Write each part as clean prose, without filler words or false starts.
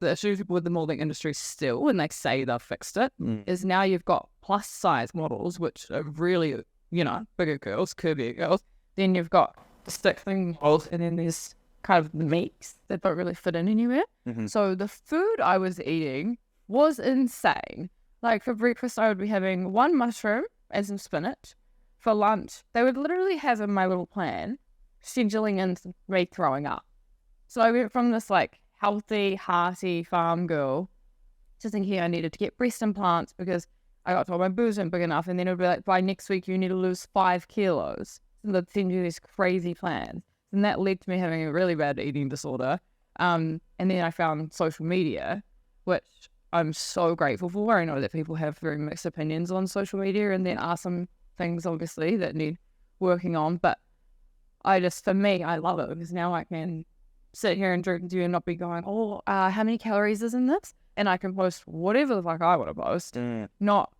the issue with the modeling industry still, when they say they've fixed it, is now you've got plus size models, which are really, bigger girls, curvier girls. Then you've got the stickling models, and then there's kind of the meats that don't really fit in anywhere. So the food I was eating was insane. Like for breakfast, I would be having one mushroom and some spinach. For lunch, they would literally have in my little plan scheduling in me throwing up. So I went from this like healthy, hearty farm girl to thinking I needed to get breast implants because I got told my boobs weren't big enough, and then it would be like, by next week you need to lose 5 kilos. And they'd send you these crazy plans. And that led to me having a really bad eating disorder. And then I found social media, which I'm so grateful for. I know that people have very mixed opinions on social media, and there are some things obviously that need working on, but for me, I love it because now I can sit here and drink with you and not be going, how many calories is in this? And I can post whatever the fuck I want to post, not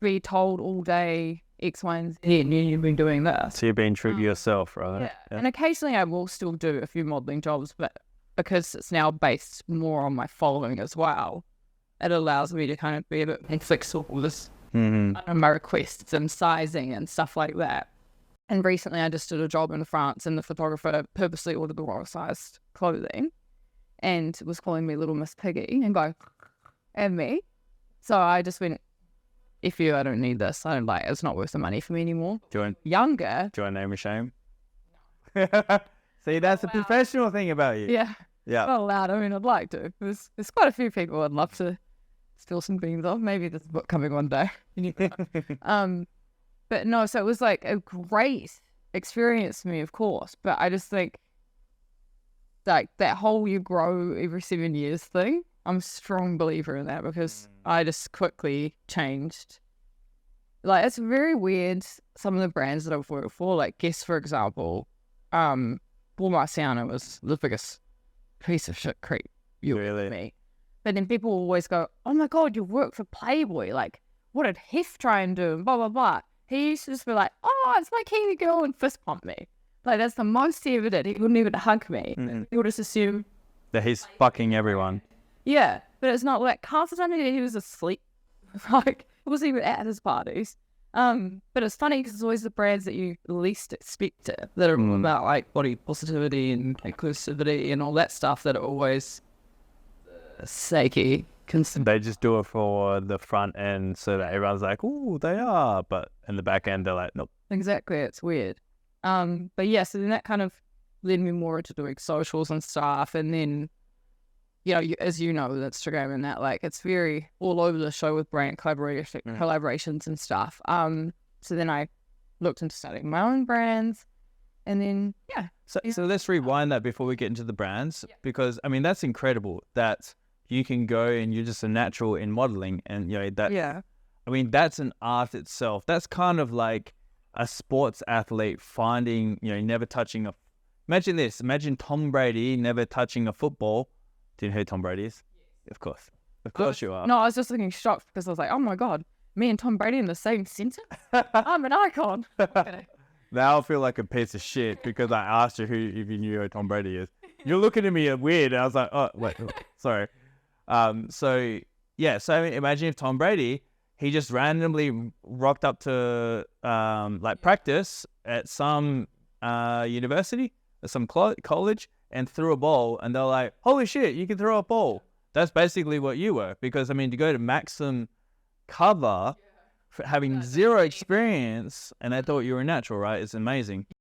be told all day X, Y, and Z, and you've been doing this. So you're being true to yourself, right? Yeah. And occasionally I will still do a few modelling jobs, but because it's now based more on my following as well, it allows me to kind of be a bit more flexible with my requests and sizing and stuff like that. And recently I just did a job in France, and the photographer purposely ordered the wrong sized clothing and was calling me Little Miss Piggy and going at me. So I just went, if you, I don't need this. I don't like it. It's not worth the money for me anymore. Younger. Do you want to name a shame? See, that's the professional thing about you. Yeah. Yeah. Not allowed. I mean, I'd like to. There's quite a few people I'd love to steal some beans off. Maybe there's a book coming one day. But no, so it was like a great experience for me, of course. But I just think like that whole you grow every 7 years thing, I'm a strong believer in that because I just quickly changed. Like, it's very weird, some of the brands that I've worked for, like Guess, for example, Paul Marciano was the biggest piece of shit creep you ever meet. But then people always go, oh my God, you work for Playboy. Like, what did Hef try and do? And blah, blah, blah. He used to just be like, oh, it's my Kiwi girl, and fist pump me. Like, that's the most he ever did. He wouldn't even hug me. He would just assume that he's fucking everyone. Yeah, but it's not like half the time he was asleep. Like, it wasn't even at his parties. But it's funny because it's always the brands that you least expect that are all about like body positivity and inclusivity and all that stuff that are always sakey. They just do it for the front end so that everyone's like, oh, they are. But in the back end, they're like, nope. Exactly. It's weird. But yeah, so then that kind of led me more into doing socials and stuff. And then, as you know, with Instagram and that, like, it's very all over the show with brand collaborations and stuff. So then I looked into starting my own brands. And then, yeah. So let's rewind that before we get into the brands. Yeah. Because, I mean, that's incredible that you can go and you're just a natural in modeling, and I mean, that's an art itself. That's kind of like a sports athlete finding, never touching imagine this, imagine Tom Brady never touching a football. Do you know who Tom Brady is? Yes. Of course you are. No, I was just looking shocked because I was like, oh my God, me and Tom Brady in the same sentence? I'm an icon. Now I feel like a piece of shit because I asked you if you knew who Tom Brady is. You're looking at me weird, and I was like, oh, wait, sorry. So I mean, imagine if Tom Brady, he just randomly rocked up to practice at some university or some college and threw a ball, and they're like, holy shit, you can throw a ball. That's basically what you were, because I mean, to go to Maxim cover for having zero experience, and they thought you were natural, right? It's amazing.